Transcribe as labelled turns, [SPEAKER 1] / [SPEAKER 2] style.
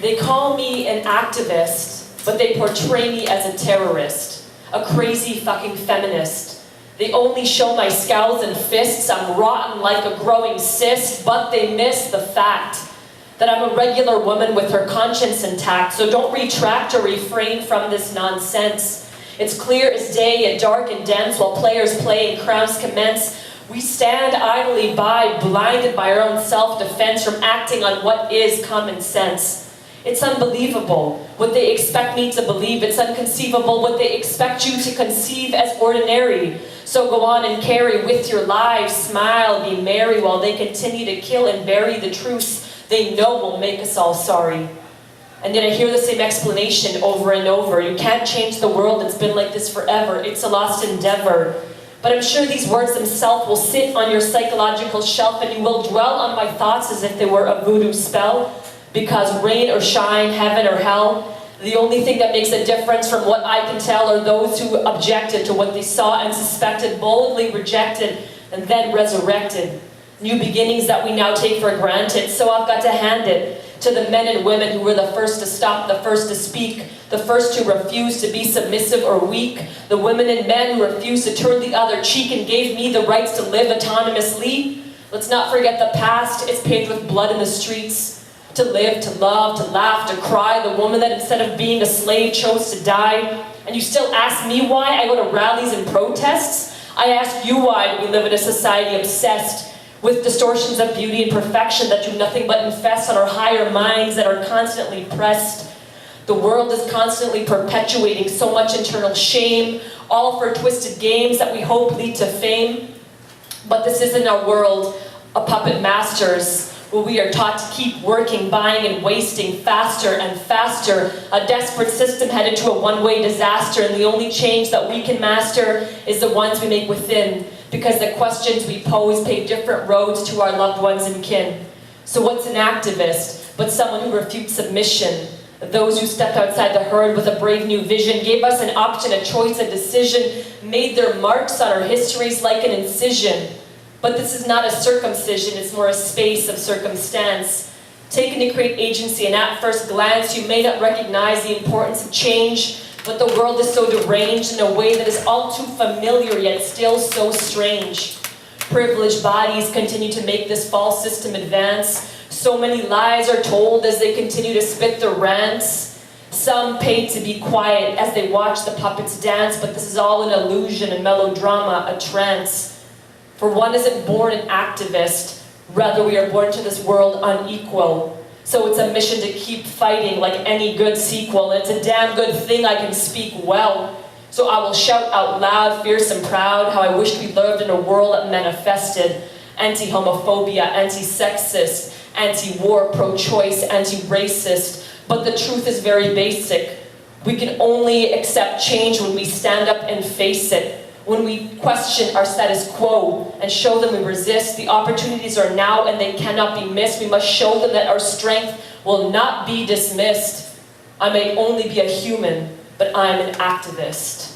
[SPEAKER 1] They call me an activist, but they portray me as a terrorist, a crazy fucking feminist. They only show my scowls and fists, I'm rotten like a growing cyst, but they miss the fact that I'm a regular woman with her conscience intact, so don't retract or refrain from this nonsense. It's clear as day and dark and dense while players play and crowns commence. We stand idly by, blinded by our own self-defense from acting on what is common sense. It's unbelievable what they expect me to believe. It's inconceivable what they expect you to conceive as ordinary. So go on and carry with your lives, smile, be merry while they continue to kill and bury the truths they know will make us all sorry. And yet I hear the same explanation over and over. You can't change the world, it's been like this forever. It's a lost endeavor. But I'm sure these words themselves will sit on your psychological shelf and you will dwell on my thoughts as if they were a voodoo spell. Because rain or shine, heaven or hell, the only thing that makes a difference from what I can tell are those who objected to what they saw and suspected, boldly rejected, and then resurrected. New beginnings that we now take for granted, so I've got to hand it to the men and women who were the first to stop, the first to speak, the first to refuse to be submissive or weak, the women and men who refused to turn the other cheek and gave me the rights to live autonomously. Let's not forget the past, it's paved with blood in the streets. To live, to love, to laugh, to cry, the woman that instead of being a slave chose to die. And you still ask me why I go to rallies and protests? I ask you why we live in a society obsessed with distortions of beauty and perfection that do nothing but infest on our higher minds that are constantly pressed. The world is constantly perpetuating so much internal shame, all for twisted games that we hope lead to fame. But this isn't our world of puppet masters, where we are taught to keep working, buying and wasting faster and faster. A desperate system headed to a one-way disaster, and the only change that we can master is the ones we make within, because the questions we pose pave different roads to our loved ones and kin. So what's an activist but someone who refutes submission? Those who stepped outside the herd with a brave new vision, gave us an option, a choice, a decision, made their marks on our histories like an incision. But this is not a circumcision, it's more a space of circumstance, taken to create agency, and at first glance you may not recognize the importance of change, but the world is so deranged in a way that is all too familiar yet still so strange. Privileged bodies continue to make this false system advance. So many lies are told as they continue to spit their rants. Some paid to be quiet as they watch the puppets dance, but this is all an illusion, a melodrama, a trance. For one isn't born an activist, rather we are born to this world unequal. So it's a mission to keep fighting like any good sequel, and it's a damn good thing I can speak well. So I will shout out loud, fierce and proud, how I wished we lived in a world that manifested anti-homophobia, anti-sexist, anti-war, pro-choice, anti-racist. But the truth is very basic. We can only accept change when we stand up and face it. When we question our status quo and show them we resist, the opportunities are now and they cannot be missed. We must show them that our strength will not be dismissed. I may only be a human, but I'm an activist.